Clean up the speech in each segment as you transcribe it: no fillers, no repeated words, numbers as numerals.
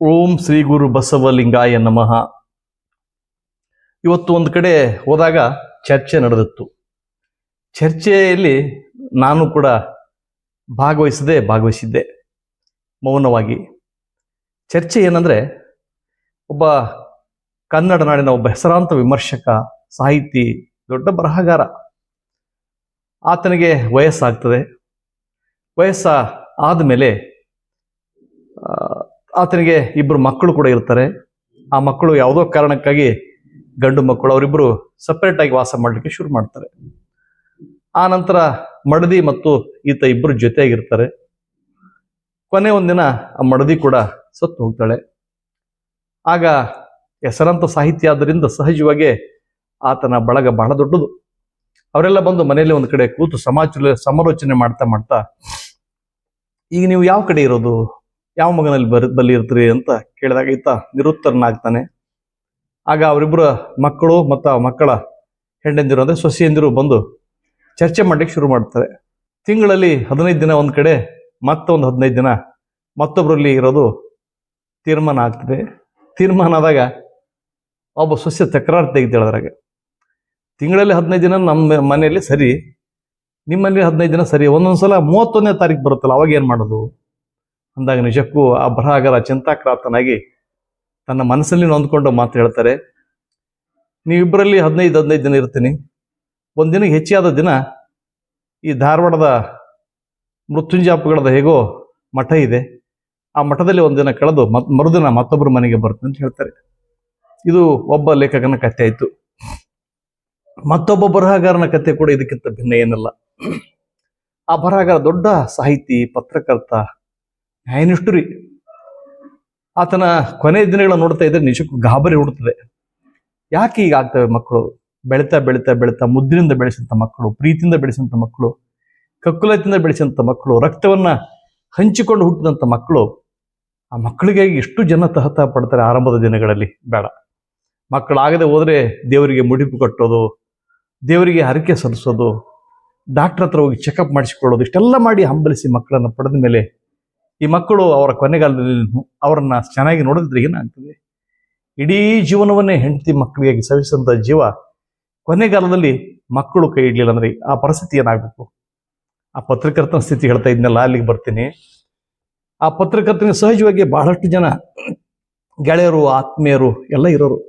ಓಂ ಶ್ರೀ ಗುರು ಬಸವಲಿಂಗಾಯ ನಮಃ. ಇವತ್ತು ಒಂದು ಕಡೆ ಹೋದಾಗ ಚರ್ಚೆ ನಡೆದಿತ್ತು. ಚರ್ಚೆಯಲ್ಲಿ ನಾನು ಕೂಡ ಭಾಗವಹಿಸಿದ್ದೆ ಮೌನವಾಗಿ. ಚರ್ಚೆ ಏನಂದ್ರೆ, ಒಬ್ಬ ಕನ್ನಡ ನಾಡಿನ ಒಬ್ಬ ಹೆಸರಾಂತ ವಿಮರ್ಶಕ, ಸಾಹಿತಿ, ದೊಡ್ಡ ಬರಹಗಾರ. ಆತನಿಗೆ ವಯಸ್ಸಾಗ್ತದೆ. ಆದಮೇಲೆ ಆತನಿಗೆ ಇಬ್ಬರು ಮಕ್ಕಳು ಕೂಡ ಇರ್ತಾರೆ. ಆ ಮಕ್ಕಳು ಯಾವುದೋ ಕಾರಣಕ್ಕಾಗಿ ಗಂಡು ಮಕ್ಕಳು, ಅವರಿಬ್ಬರು ಸಪ್ರೇಟ್ ಆಗಿ ವಾಸ ಮಾಡಲಿಕ್ಕೆ ಶುರು ಮಾಡ್ತಾರೆ. ಆ ನಂತರ ಮಡದಿ ಮತ್ತು ಈತ ಇಬ್ಬರು ಜೊತೆಯಾಗಿರ್ತಾರೆ. ಕೊನೆ ಒಂದಿನ ಆ ಮಡದಿ ಕೂಡ ಸತ್ತು ಹೋಗ್ತಾಳೆ. ಆಗ ಹೆಸರಂತ ಸಾಹಿತ್ಯ ಆದ್ದರಿಂದ ಸಹಜವಾಗಿ ಆತನ ಬಳಗ ಬಹಳ ದೊಡ್ಡದು. ಅವರೆಲ್ಲ ಬಂದು ಮನೆಯಲ್ಲಿ ಒಂದು ಕಡೆ ಕೂತು ಸಮಾಲೋಚನೆ ಮಾಡ್ತಾ ಈಗ ನೀವು ಯಾವ ಕಡೆ ಇರೋದು, ಯಾವ ಮಗನಲ್ಲಿ ಬಲ್ಲಿ ಇರ್ತೀರಿ ಅಂತ ಕೇಳಿದಾಗ ಈತ ನಿರುತ್ತರನಾಗ್ತಾನೆ. ಆಗ ಅವರಿಬ್ಬರ ಮಕ್ಕಳು ಮತ್ತು ಆ ಮಕ್ಕಳ ಹೆಂಡಂದಿರು ಅಂದರೆ ಸೊಸೆಯಂದಿರು ಬಂದು ಚರ್ಚೆ ಮಾಡ್ಲಿಕ್ಕೆ ಶುರು ಮಾಡ್ತಾರೆ. ತಿಂಗಳಲ್ಲಿ 15 ದಿನ ಒಂದು ಕಡೆ, ಮತ್ತೊಂದು 15 ದಿನ ಮತ್ತೊಬ್ಬರಲ್ಲಿ ಇರೋದು ತೀರ್ಮಾನ ಆಗ್ತದೆ. ತೀರ್ಮಾನ ಆದಾಗ ಒಬ್ಬ ಸೊಸೆ ತಕರಾರು ತೆಗೆದಿಳದ್ರಾಗ, ತಿಂಗಳಲ್ಲಿ 15 ದಿನ ನಮ್ಮ ಮನೆಯಲ್ಲಿ ಸರಿ, ನಿಮ್ಮಲ್ಲಿ 15 ದಿನ ಸರಿ, ಒಂದೊಂದ್ಸಲ 31ನೇ ತಾರೀಕು ಬರುತ್ತಲ್ಲ, ಅವಾಗ ಏನು ಮಾಡೋದು ಅಂದಾಗ ನಿಜಕ್ಕೂ ಆ ಬರಹಗಾರ ಚಿಂತಾಕ್ರಾಂತನಾಗಿ ತನ್ನ ಮನಸ್ಸಲ್ಲಿ ನೊಂದ್ಕೊಂಡು ಮಾತು ಹೇಳ್ತಾರೆ. ನೀವಿಬ್ಬರಲ್ಲಿ 15 ದಿನ ಇರ್ತೀನಿ. ಒಂದಿನಕ್ಕೆ ಹೆಚ್ಚಾದ ದಿನ ಈ ಧಾರವಾಡದ ಮೃತ್ಯುಂಜಾಪಗಳದ ಹೇಗೋ ಮಠ ಇದೆ, ಆ ಮಠದಲ್ಲಿ ಒಂದಿನ ಕಳೆದು ಮರುದಿನ ಮತ್ತೊಬ್ಬರ ಮನೆಗೆ ಬರ್ತೀನಿ ಅಂತ ಹೇಳ್ತಾರೆ. ಇದು ಒಬ್ಬ ಲೇಖಕನ ಕಥೆ ಆಯ್ತು. ಮತ್ತೊಬ್ಬ ಬರಹಗಾರನ ಕಥೆ ಕೂಡ ಇದಕ್ಕಿಂತ ಭಿನ್ನ ಏನಲ್ಲ. ಆ ಬರಹಗಾರ ದೊಡ್ಡ ಸಾಹಿತಿ, ಪತ್ರಕರ್ತ, ನ್ಯಾಯನಿಷ್ಠುರಿ. ಆತನ ಕೊನೆ ದಿನಗಳ ನೋಡ್ತಾ ಇದ್ರೆ ನಿಜಕ್ಕೂ ಗಾಬರಿ ಹುಡುತ್ತದೆ. ಯಾಕೆ ಈಗ ಆಗ್ತವೆ ಮಕ್ಕಳು? ಬೆಳೀತಾ ಬೆಳೀತಾ ಬೆಳೀತಾ ಮುದ್ದಿನಿಂದ ಬೆಳೆಸಂತ ಮಕ್ಕಳು, ಪ್ರೀತಿಯಿಂದ ಬೆಳೆಸಂತ ಮಕ್ಕಳು, ಕಕ್ಕುಲತಿಯಿಂದ ಬೆಳೆಸಂತ ಮಕ್ಕಳು, ರಕ್ತವನ್ನ ಹಂಚಿಕೊಂಡು ಹುಟ್ಟಿದಂಥ ಮಕ್ಕಳು. ಆ ಮಕ್ಕಳಿಗೆ ಎಷ್ಟು ಜನ ತಹತ ಪಡ್ತಾರೆ ಆರಂಭದ ದಿನಗಳಲ್ಲಿ. ಬೇಡ, ಮಕ್ಕಳಾಗದೆ ಹೋದ್ರೆ ದೇವರಿಗೆ ಮುಡಿಪು ಕಟ್ಟೋದು, ದೇವರಿಗೆ ಹರಕೆ ಸಲ್ಲಿಸೋದು, ಡಾಕ್ಟರ್ ಹತ್ರ ಹೋಗಿ ಚೆಕಪ್ ಮಾಡಿಸಿಕೊಳ್ಳೋದು, ಇಷ್ಟೆಲ್ಲ ಮಾಡಿ ಹಂಬಲಿಸಿ ಮಕ್ಕಳನ್ನು ಪಡೆದ ಮೇಲೆ ಈ ಮಕ್ಕಳು ಅವರ ಕೊನೆಗಾಲದಲ್ಲಿ ಅವರನ್ನ ಚೆನ್ನಾಗಿ ನೋಡಿದ್ರೆ ಏನಾಗ್ತದೆ? ಇಡೀ ಜೀವನವನ್ನೇ ಹೆಂಡತಿ ಮಕ್ಕಳಿಗಾಗಿ ಸವಿಸಂತ ಜೀವ ಕೊನೆಗಾಲದಲ್ಲಿ ಮಕ್ಕಳು ಕೈ ಇಡ್ಲಿಲ್ಲ ಅಂದ್ರೆ ಆ ಪರಿಸ್ಥಿತಿ ಏನಾಗಬೇಕು? ಆ ಪತ್ರಕರ್ತನ ಸ್ಥಿತಿ ಹೇಳ್ತಾ ಇದ್ನಲ್ಲ, ಅಲ್ಲಿಗೆ ಬರ್ತೀನಿ. ಆ ಪತ್ರಕರ್ತನಿಗೆ ಸಹಜವಾಗಿ ಬಹಳಷ್ಟು ಜನ ಗೆಳೆಯರು, ಆತ್ಮೀಯರು ಎಲ್ಲ ಇರೋರು.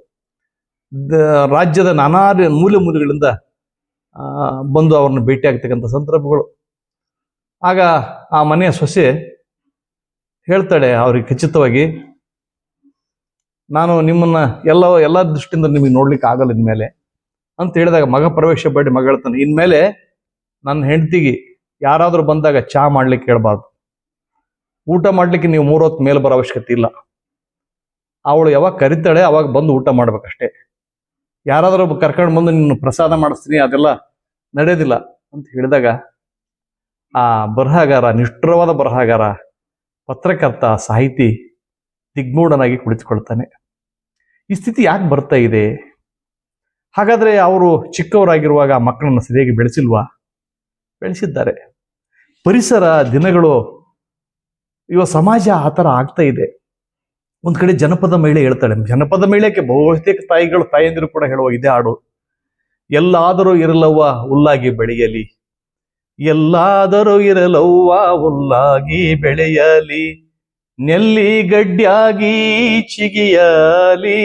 ರಾಜ್ಯದ ನಾನಾ ಮೂಲೆಗಳಿಂದ ಬಂದು ಅವ್ರನ್ನ ಭೇಟಿ ಆಗ್ತಕ್ಕಂಥ ಸಂದರ್ಭಗಳು. ಆಗ ಆ ಮನೆಯ ಸೊಸೆ ಹೇಳ್ತಾಳೆ ಅವ್ರಿಗೆ ಖಚಿತವಾಗಿ, ನಾನು ನಿಮ್ಮನ್ನ ಎಲ್ಲ ದೃಷ್ಟಿಯಿಂದ ನಿಮಗೆ ನೋಡ್ಲಿಕ್ಕೆ ಆಗಲ್ಲ ಇನ್ಮೇಲೆ ಅಂತ ಹೇಳಿದಾಗ ಮಗ ಪ್ರವೇಶ ಬೇಡಿ ಮಗ ಹೇಳ್ತಾನೆ, ಇನ್ಮೇಲೆ ನನ್ನ ಹೆಂಡತಿಗೆ ಯಾರಾದ್ರೂ ಬಂದಾಗ ಚಹಾ ಮಾಡ್ಲಿಕ್ಕೆ ಹೇಳ್ಬಾರ್ದು, ಊಟ ಮಾಡ್ಲಿಕ್ಕೆ ನೀವು 3 ಹೊತ್ತು ಮೇಲೆ ಬರೋ ಅವಶ್ಯಕತೆ ಇಲ್ಲ. ಅವಳು ಯಾವಾಗ ಕರಿತಾಳೆ ಅವಾಗ ಬಂದು ಊಟ ಮಾಡ್ಬೇಕಷ್ಟೇ. ಯಾರಾದ್ರೂ ಕರ್ಕೊಂಡು ಬಂದು ನಿನ್ನ ಪ್ರಸಾದ ಮಾಡಿಸ್ತೀನಿ ಅದೆಲ್ಲ ನಡೆಯೋದಿಲ್ಲ ಅಂತ ಹೇಳಿದಾಗ ಆ ಬರಹಗಾರ, ನಿಷ್ಠುರವಾದ ಬರಹಗಾರ, ಪತ್ರಕರ್ತ, ಸಾಹಿತಿ ದಿಗ್ಮೂಢನಾಗಿ ಕುಳಿತುಕೊಳ್ತಾನೆ. ಈ ಸ್ಥಿತಿ ಯಾಕೆ ಬರ್ತಾ ಇದೆ? ಹಾಗಾದ್ರೆ ಅವರು ಚಿಕ್ಕವರಾಗಿರುವಾಗ ಮಕ್ಕಳನ್ನು ಸರಿಯಾಗಿ ಬೆಳೆಸಿಲ್ವಾ? ಬೆಳೆಸಿದ್ದಾರೆ. ಪರಿಸರ, ದಿನಗಳು, ಇವ ಸಮಾಜ ಆ ಥರ ಆಗ್ತಾ ಇದೆ. ಒಂದ್ ಕಡೆ ಜನಪದ ಮಹಿಳೆ ಹೇಳ್ತಾಳೆ, ಜನಪದ ಮಹಿಳೆಗೆ ಬಹುತೇಕ ತಾಯಂದಿರು ಕೂಡ ಹೇಳುವ ಇದೇ ಹಾಡು, ಎಲ್ಲಾದರೂ ಇರಲವ್ವ ಹುಲ್ಲಾಗಿ ಬೆಳೆಯಲಿ, ಎಲ್ಲಾದರೂ ಇರಲವ್ವ ಹುಲ್ಲಾಗಿ ಬೆಳೆಯಲಿ, ನೆಲ್ಲಿ ಗಡ್ಡ್ಯಾಗಿ ಚಿಗಿಯಲಿ,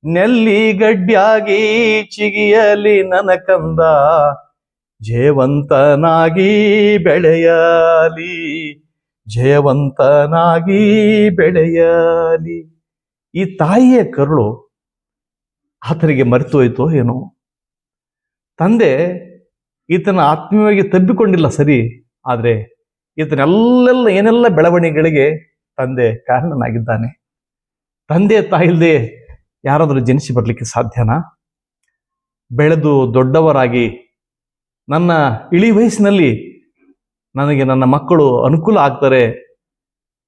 ನೆಲ್ಲಿ ಗಡ್ಡ್ಯಾಗಿ ಚಿಗಿಯಲಿ, ನನ್ನ ಕಂದ ಜಯವಂತನಾಗಿ ಬೆಳೆಯಲಿ, ಜಯವಂತನಾಗಿ ಬೆಳೆಯಲಿ. ಈ ತಾಯಿಯ ಕರುಳು ಆತನಿಗೆ ಮರೆತು ಹೋಯ್ತೋ ಏನೋ. ತಂದೆ ಈತನ ಆತ್ಮೀಯವಾಗಿ ತಬ್ಬಿಕೊಂಡಿಲ್ಲ ಸರಿ, ಆದ್ರೆ ಏನೆಲ್ಲ ಬೆಳವಣಿಗೆಗಳಿಗೆ ತಂದೆ ಕಾರಣನಾಗಿದ್ದಾನೆ. ತಂದೆ ತಾಯಿಲ್ದೆ ಯಾರಾದರೂ ಜನಿಸಿ ಬರ್ಲಿಕ್ಕೆ ಸಾಧ್ಯನಾ? ಬೆಳೆದು ದೊಡ್ಡವರಾಗಿ ನನ್ನ ಇಳಿ ವಯಸ್ಸಿನಲ್ಲಿ ನನಗೆ ನನ್ನ ಮಕ್ಕಳು ಅನುಕೂಲ ಆಗ್ತಾರೆ,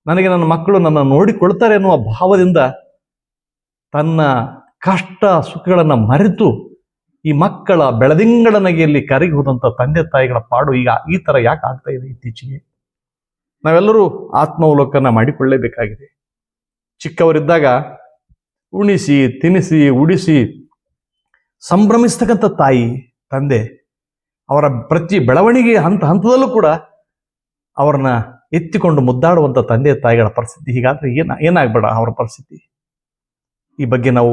ನನಗೆ ನನ್ನ ಮಕ್ಕಳು ನನ್ನ ನೋಡಿಕೊಳ್ತಾರೆ ಅನ್ನುವ ಭಾವದಿಂದ ತನ್ನ ಕಷ್ಟ ಸುಖಗಳನ್ನು ಮರೆತು ಈ ಮಕ್ಕಳ ಬೆಳದಿಂಗಳ ನಗೆಯಲ್ಲಿ ಕರಗಿ ಹೋದಂಥ ತಂದೆ ತಾಯಿಗಳ ಪಾಡು ಈಗ ಈ ಥರ ಯಾಕೆ ಆಗ್ತಾ ಇದೆ ಇತ್ತೀಚೆಗೆ? ನಾವೆಲ್ಲರೂ ಆತ್ಮಾವಲೋಕನ ಮಾಡಿಕೊಳ್ಳಲೇಬೇಕಾಗಿದೆ. ಚಿಕ್ಕವರಿದ್ದಾಗ ಉಣಿಸಿ ತಿನ್ನಿಸಿ ಉಡಿಸಿ ಸಂಭ್ರಮಿಸ್ತಕ್ಕಂಥ ತಾಯಿ ತಂದೆ, ಅವರ ಪ್ರತಿ ಬೆಳವಣಿಗೆ ಹಂತದಲ್ಲೂ ಕೂಡ ಅವರನ್ನ ಎತ್ತಿಕೊಂಡು ಮುದ್ದಾಡುವಂಥ ತಂದೆ ತಾಯಿಗಳ ಪರಿಸ್ಥಿತಿ ಹೀಗಾದ್ರೆ ಏನಾಗ್ಬೇಡ ಅವರ ಪರಿಸ್ಥಿತಿ. ಈ ಬಗ್ಗೆ ನಾವು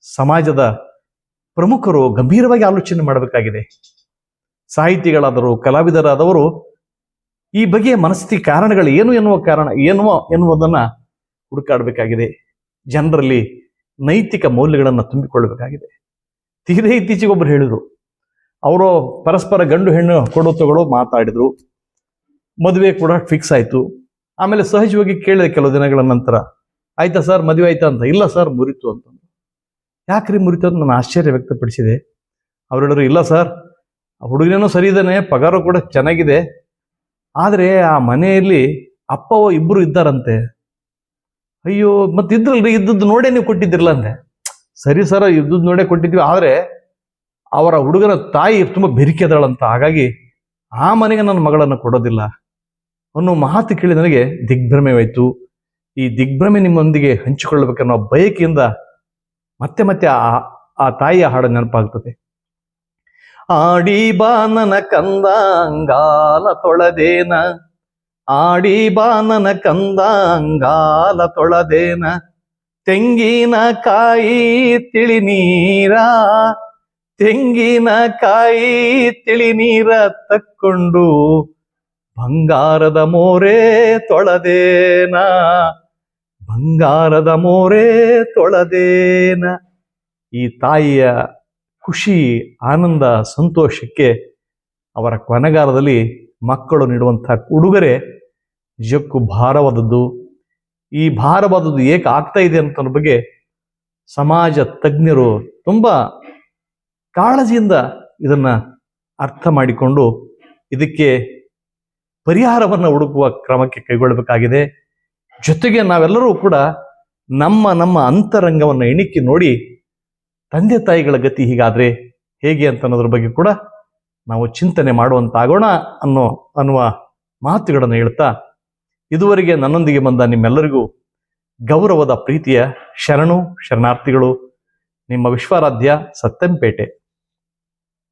ಸಮಾಜದ ಪ್ರಮುಖರು ಗಂಭೀರವಾಗಿ ಆಲೋಚನೆ ಮಾಡಬೇಕಾಗಿದೆ. ಸಾಹಿತಿಗಳಾದರು, ಕಲಾವಿದರಾದವರು ಈ ಬಗೆಯ ಮನಸ್ಥಿತಿ ಕಾರಣಗಳು ಏನು ಎನ್ನುವುದನ್ನ ಹುಡುಕಾಡಬೇಕಾಗಿದೆ. ಜನರಲ್ಲಿ ನೈತಿಕ ಮೌಲ್ಯಗಳನ್ನು ತುಂಬಿಕೊಳ್ಳಬೇಕಾಗಿದೆ. ತೀರೇ ಇತ್ತೀಚೆಗೆ ಒಬ್ಬರು ಹೇಳಿದ್ರು, ಅವರು ಪರಸ್ಪರ ಗಂಡು ಹೆಣ್ಣು ಕೊಡುತ್ತಗಳು ಮಾತಾಡಿದ್ರು, ಮದುವೆ ಕೂಡ ಫಿಕ್ಸ್ ಆಯ್ತು. ಆಮೇಲೆ ಸಹಜವಾಗಿ ಕೇಳಿದೆ ಕೆಲವು ದಿನಗಳ ನಂತರ, ಆಯ್ತಾ ಸರ್ ಮದುವೆ ಆಯ್ತಾ ಅಂತ. ಇಲ್ಲ ಸರ್ ಮುರಿತು ಅಂತಂದ್ರು. ಯಾಕ್ರಿ ಮುರಿತು ಅಂತ ನಾನು ಆಶ್ಚರ್ಯ ವ್ಯಕ್ತಪಡಿಸಿದೆ. ಅವ್ರು ಹೇಳಿದ್ರು, ಇಲ್ಲ ಸರ್ ಹುಡುಗನೇನೋ ಸರಿ ಇದ್ದಾನೆ, ಪಗಾರ ಕೂಡ ಚೆನ್ನಾಗಿದೆ, ಆದರೆ ಆ ಮನೆಯಲ್ಲಿ ಅಪ್ಪವ ಇಬ್ಬರು ಇದ್ದಾರಂತೆ. ಅಯ್ಯೋ ಮತ್ತೆ ಇದ್ರಲ್ರಿ, ಇದ್ದದ್ದು ನೋಡೇ ನೀವು ಕೊಟ್ಟಿದ್ದಿರಲ್ಲ ಅಂದೆ. ಸರಿ ಸರ್ ಇದ್ದದ್ದು ನೋಡೇ ಕೊಟ್ಟಿದ್ವಿ, ಆದರೆ ಅವರ ಹುಡುಗನ ತಾಯಿ ತುಂಬ ಬೆರಿಕೆದಾಳಂತ, ಹಾಗಾಗಿ ಆ ಮನೆಗೆ ನನ್ನ ಮಗಳನ್ನು ಕೊಡೋದಿಲ್ಲ ಅನ್ನೋ ಮಾತು ಕೇಳಿ ನನಗೆ ದಿಗ್ಭ್ರಮೆವಾಯಿತು. ಈ ದಿಗ್ಭ್ರಮೆ ನಿಮ್ಮೊಂದಿಗೆ ಹಂಚಿಕೊಳ್ಳಬೇಕನ್ನೋ ಬಯಕೆಯಿಂದ ಮತ್ತೆ ಮತ್ತೆ ಆ ತಾಯಿಯ ಹಾಡು ನೆನಪಾಗ್ತದೆ. ಆಡಿ ಬಾ ನನ್ನ ಕಂದ ಅಂಗಾಲ ತೊಳೆದೇನ, ಆಡಿ ಬಾ ನನ್ನ ಕಂದ ಅಂಗಾಲ ತೊಳೆದೇನ, ತೆಂಗಿನಕಾಯಿ ತಿಳಿ ನೀರ, ತೆಂಗಿನಕಾಯಿ ತಿಳಿ ನೀರ ತಕ್ಕೊಂಡು ಬಂಗಾರದ ಮೋರೆ ತೊಳೆದೇನ, ಬಂಗಾರದ ಮೋರೆ ತೊಳೆದೇನ. ಈ ತಾಯಿಯ ಖುಷಿ, ಆನಂದ, ಸಂತೋಷಕ್ಕೆ ಅವರ ಕೊನೆಗಾಲದಲ್ಲಿ ಮಕ್ಕಳು ನೀಡುವಂತಹ ಉಡುಗೊರೆ ನಿಜಕ್ಕೂ ಭಾರವಾದದ್ದು. ಈ ಭಾರವಾದದ್ದು ಏಕೆ ಆಗ್ತಾ ಇದೆ ಅಂತ ಬಗ್ಗೆ ಸಮಾಜ ತಜ್ಞರು ತುಂಬಾ ಕಾಳಜಿಯಿಂದ ಇದನ್ನ ಅರ್ಥ ಮಾಡಿಕೊಂಡು ಇದಕ್ಕೆ ಪರಿಹಾರವನ್ನು ಹುಡುಕುವ ಕ್ರಮಕ್ಕೆ ಕೈಗೊಳ್ಳಬೇಕಾಗಿದೆ. ಜೊತೆಗೆ ನಾವೆಲ್ಲರೂ ಕೂಡ ನಮ್ಮ ಅಂತರಂಗವನ್ನು ಎಣಿಕೆ ನೋಡಿ ತಂದೆ ತಾಯಿಗಳ ಗತಿ ಹೀಗಾದ್ರೆ ಹೇಗೆ ಅಂತ ಅನ್ನೋದ್ರ ಬಗ್ಗೆ ಕೂಡ ನಾವು ಚಿಂತನೆ ಮಾಡುವಂತಾಗೋಣ ಅನ್ನುವ ಮಾತುಗಳನ್ನು ಹೇಳ್ತಾ, ಇದುವರೆಗೆ ನನ್ನೊಂದಿಗೆ ಬಂದ ನಿಮ್ಮೆಲ್ಲರಿಗೂ ಗೌರವದ ಪ್ರೀತಿಯ ಶರಣಾರ್ಥಿಗಳು. ನಿಮ್ಮ ವಿಶ್ವಾರಾಧ್ಯ ಸತ್ಯಂಪೇಟೆ.